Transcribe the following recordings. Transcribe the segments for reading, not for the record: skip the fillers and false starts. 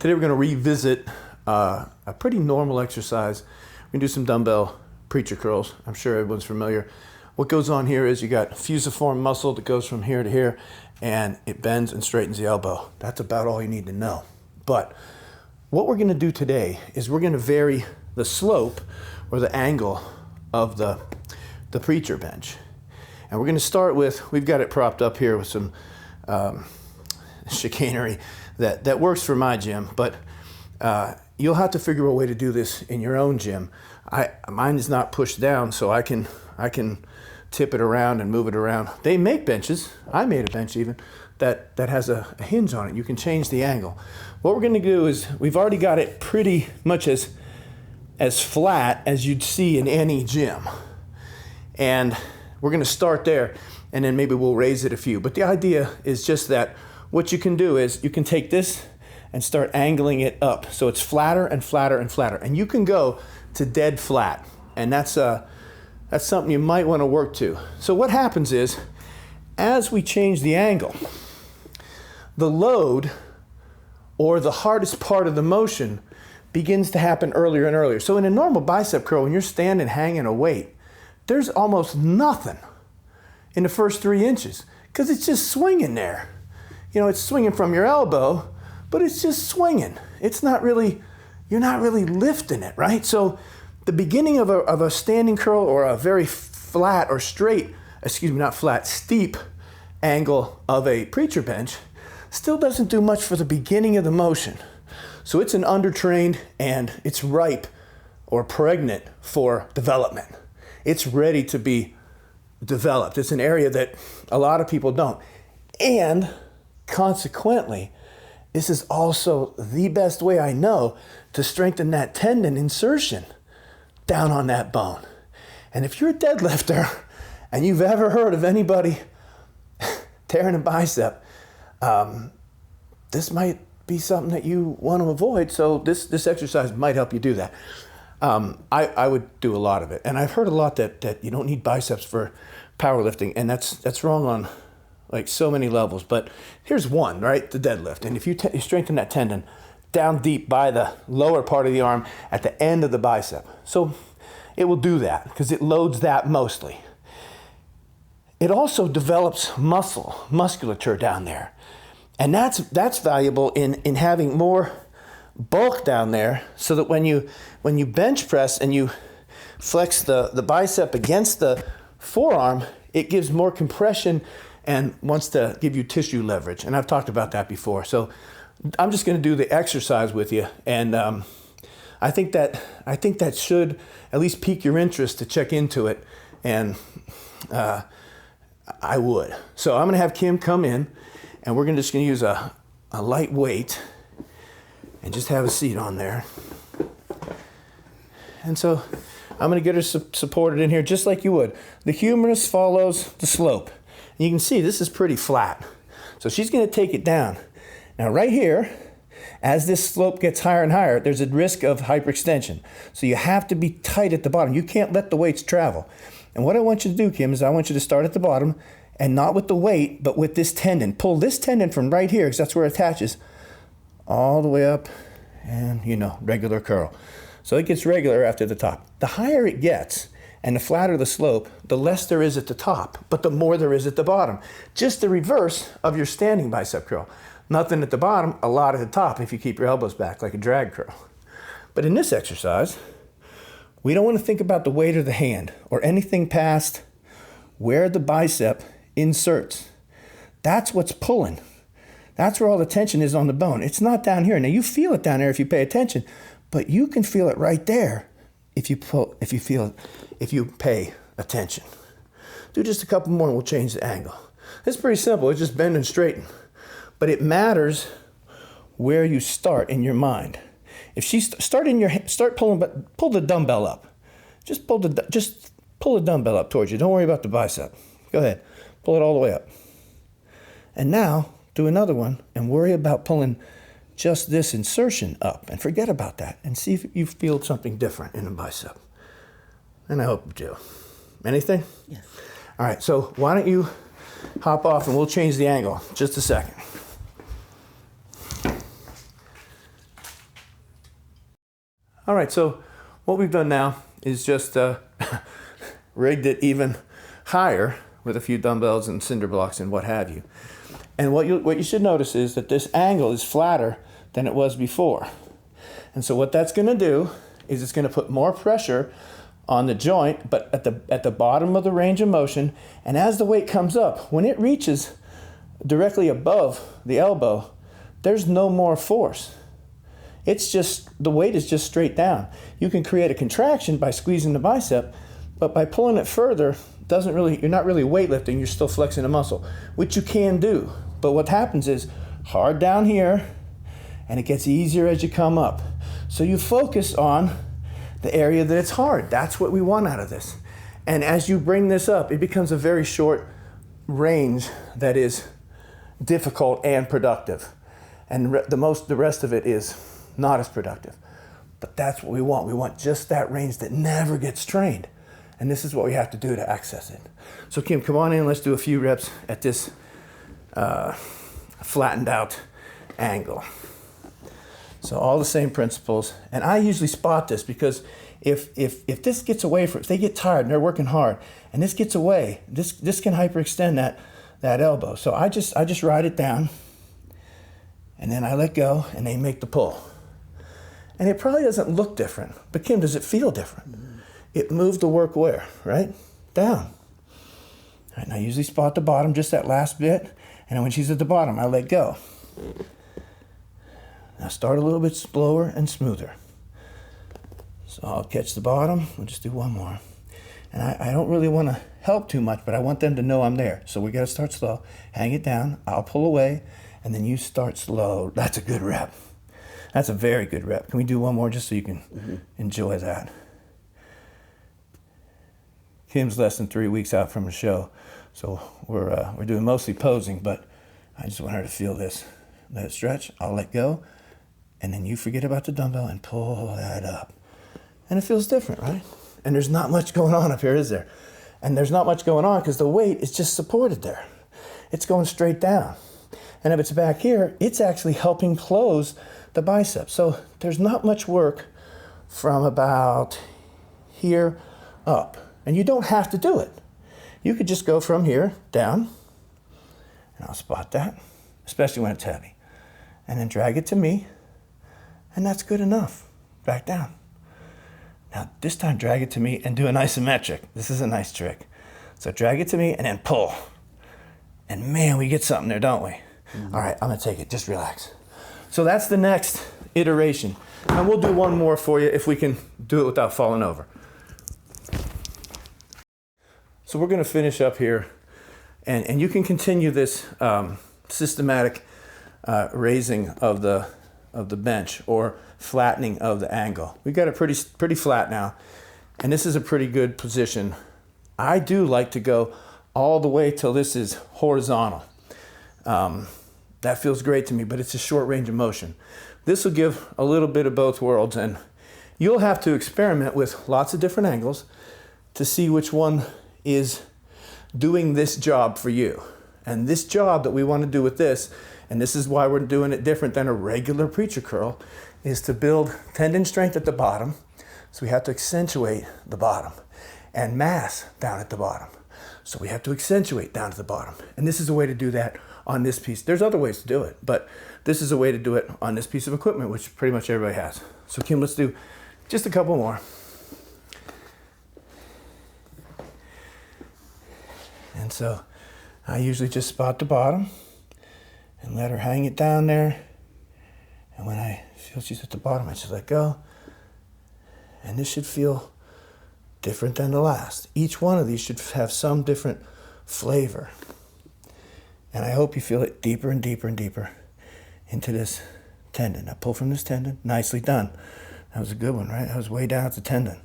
Today we're going to revisit a pretty normal exercise. We're going to do some dumbbell preacher curls. I'm sure everyone's familiar. What goes on here is you got fusiform muscle that goes from here to here, and it bends and straightens the elbow. That's about all you need to know. But what we're going to do today is we're going to vary the slope or the angle of the preacher bench. And we're going to start with, we've got it propped up here with some chicanery that works for my gym, but you'll have to figure a way to do this in your own gym. Mine is not pushed down, so I can tip it around and move it around. They make benches. I made a bench even that has a hinge on it. You can change the angle. What we're going to do is we've already got it pretty much as flat as you'd see in any gym, and we're going to start there, and then maybe we'll raise it a few. But the idea is just that what you can do is you can take this and start angling it up so it's flatter and flatter and flatter, and you can go to dead flat, and that's something you might want to work to. So what happens is, as we change the angle, the load or the hardest part of the motion begins to happen earlier and earlier. So in a normal bicep curl, when you're standing hanging a weight, there's almost nothing in the first 3 inches because it's just swinging there. You know, it's swinging from your elbow, but it's just swinging. It's not really, you're not really lifting it, right? So the beginning of a standing curl or a very flat or straight, not flat, steep angle of a preacher bench still doesn't do much for the beginning of the motion. So it's an undertrained and it's ripe or pregnant for development. It's ready to be developed. It's an area that a lot of people don't. And consequently, this is also the best way I know to strengthen that tendon insertion down on that bone. And if you're a deadlifter and you've ever heard of anybody tearing a bicep, this might be something that you want to avoid. So this exercise might help you do that. I would do a lot of it. And I've heard a lot that you don't need biceps for powerlifting, and that's wrong on like so many levels. But here's one, right? The deadlift. And if you strengthen that tendon down deep by the lower part of the arm at the end of the bicep. So it will do that because it loads that mostly. It also develops musculature down there. And that's valuable in having more bulk down there so that when you bench press and you flex the bicep against the forearm, it gives more compression and wants to give you tissue leverage. And I've talked about that before. So I'm just going to do the exercise with you. And I think that should at least pique your interest to check into it. And I would. So I'm going to have Kim come in, and we're just going to use a light weight and just have a seat on there. And so I'm going to get her supported in here just like you would. The humerus follows the slope. And you can see this is pretty flat. So she's going to take it down. Now right here, as this slope gets higher and higher, there's a risk of hyperextension. So you have to be tight at the bottom. You can't let the weights travel. And what I want you to do, Kim, is I want you to start at the bottom and not with the weight, but with this tendon. Pull this tendon from right here, because that's where it attaches, all the way up and, regular curl. So it gets regular after the top. The higher it gets and the flatter the slope, the less there is at the top, but the more there is at the bottom. Just the reverse of your standing bicep curl. Nothing at the bottom, a lot at the top if you keep your elbows back like a drag curl. But in this exercise, we don't want to think about the weight of the hand or anything past where the bicep inserts. That's what's pulling. That's where all the tension is on the bone. It's not down here. Now you feel it down there if you pay attention, but you can feel it right there if you pay attention. Do just a couple more and we'll change the angle. It's pretty simple. It's just bend and straighten. But it matters where you start in your mind. If she pull the dumbbell up. Just pull the dumbbell up towards you. Don't worry about the bicep. Go ahead. Pull it all the way up. And now do another one and worry about pulling just this insertion up and forget about that and see if you feel something different in the bicep. And I hope you do. Anything? Yes. All right, so why don't you hop off and we'll change the angle. Just a second. All right, so what we've done now is just rigged it even higher with a few dumbbells and cinder blocks and what have you. And what you should notice is that this angle is flatter than it was before. And so what that's going to do is it's going to put more pressure on the joint, but at the bottom of the range of motion. And as the weight comes up, when it reaches directly above the elbow, there's no more force. It's just, the weight is just straight down. You can create a contraction by squeezing the bicep, but by pulling it further, you're not really weightlifting, you're still flexing a muscle, which you can do. But what happens is hard down here, and it gets easier as you come up. So you focus on the area that it's hard. That's what we want out of this. And as you bring this up, it becomes a very short range that is difficult and productive. And the rest of it is not as productive. But that's what we want. We want just that range that never gets trained. And this is what we have to do to access it. So Kim, come on in. Let's do a few reps at this flattened out angle. So all the same principles. And I usually spot this because if this gets away from, if they get tired and they're working hard and this gets away, this can hyperextend that elbow. So I just ride it down and then I let go and they make the pull. And it probably doesn't look different, but Kim, does it feel different? It moved the work where, right? Down. All right, now I usually spot the bottom, just that last bit, and when she's at the bottom, I let go. Now start a little bit slower and smoother. So I'll catch the bottom, we'll just do one more. And I don't really want to help too much, but I want them to know I'm there. So we got to start slow, hang it down, I'll pull away, and then you start slow. That's a good rep. That's a very good rep. Can we do one more just so you can enjoy that? Kim's less than 3 weeks out from a show, so we're doing mostly posing, but I just want her to feel this. Let it stretch, I'll let go, and then you forget about the dumbbell and pull that up. And it feels different, right? And there's not much going on up here, is there? And there's not much going on because the weight is just supported there. It's going straight down. And if it's back here, it's actually helping close the bicep. So there's not much work from about here up. And you don't have to do it. You could just go from here down, and I'll spot that, especially when it's heavy. And then drag it to me, and that's good enough. Back down. Now this time drag it to me and do an isometric. This is a nice trick. So drag it to me and then pull. And man, we get something there, don't we? All right, I'm gonna take it, just relax. So that's the next iteration. And we'll do one more for you if we can do it without falling over. So we're gonna finish up here, and you can continue this systematic raising of the bench or flattening of the angle. We've got it pretty flat now, and this is a pretty good position. I do like to go all the way till this is horizontal. That feels great to me, but it's a short range of motion. This will give a little bit of both worlds, and you'll have to experiment with lots of different angles to see which one is doing this job for you. And this job that we want to do with this, and this is why we're doing it different than a regular preacher curl, is to build tendon strength at the bottom. So we have to accentuate the bottom, and mass down at the bottom. So we have to accentuate down to the bottom. And this is a way to do that on this piece. There's other ways to do it, but this is a way to do it on this piece of equipment, which pretty much everybody has. So Kim, let's do just a couple more. And so I usually just spot the bottom and let her hang it down there. And when I feel she's at the bottom, I just let go. And this should feel different than the last. Each one of these should have some different flavor. And I hope you feel it deeper and deeper and deeper into this tendon. Now pull from this tendon. Nicely done. That was a good one, right? That was way down at the tendon.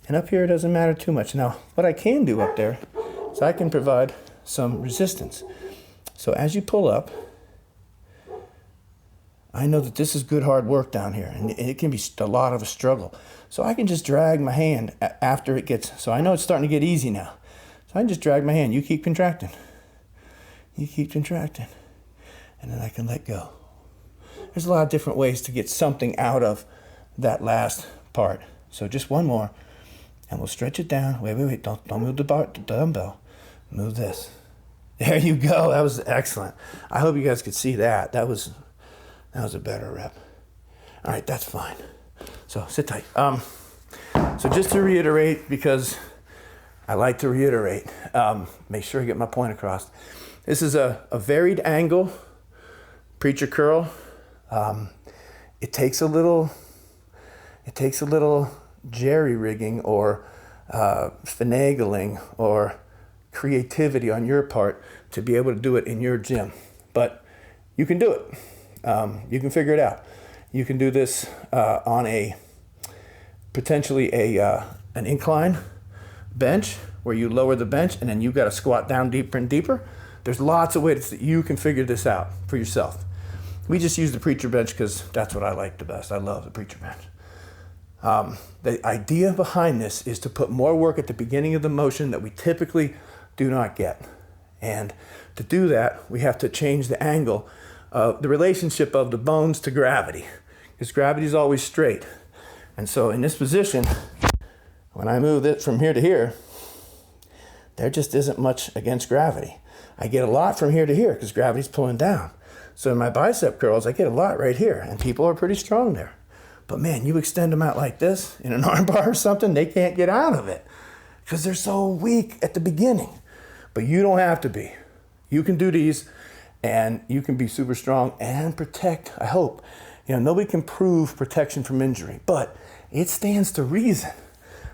And up here, it doesn't matter too much. Now, what I can do up there is I can provide some resistance. So as you pull up, I know that this is good hard work down here, and it can be a lot of a struggle. So I can just drag my hand after it gets, so I know it's starting to get easy now. So I can just drag my hand. You keep contracting. You keep contracting. And then I can let go. There's a lot of different ways to get something out of that last part. So just one more, and we'll stretch it down. Wait. Don't move the dumbbell. Move this. There you go. That was excellent. I hope you guys could see that. That was a better rep. All right, that's fine. So sit tight. So just to reiterate, because I like to reiterate, make sure I get my point across. This is a varied angle preacher curl. It takes a little jerry-rigging or finagling or creativity on your part to be able to do it in your gym, but you can do it. You can figure it out. You can do this on potentially an incline bench where you lower the bench and then you got to squat down deeper and deeper. There's lots of ways that you can figure this out for yourself. We just use the preacher bench because that's what I like the best. I love the preacher bench. The idea behind this is to put more work at the beginning of the motion that we typically do not get. And to do that, we have to change the angle of the relationship of the bones to gravity, because gravity is always straight. And so in this position, when I move it from here to here, there just isn't much against gravity. I get a lot from here to here because gravity's pulling down. So in my bicep curls, I get a lot right here, and people are pretty strong there. But man, you extend them out like this in an arm bar or something, they can't get out of it because they're so weak at the beginning. But you don't have to be. You can do these and you can be super strong and protect, I hope. Nobody can prove protection from injury, but it stands to reason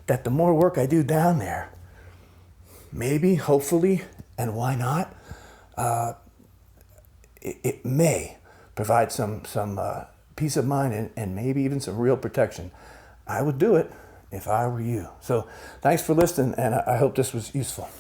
that the more work I do down there, maybe, hopefully, and why not, it may provide some peace of mind and maybe even some real protection. I would do it if I were you. So thanks for listening, and I hope this was useful.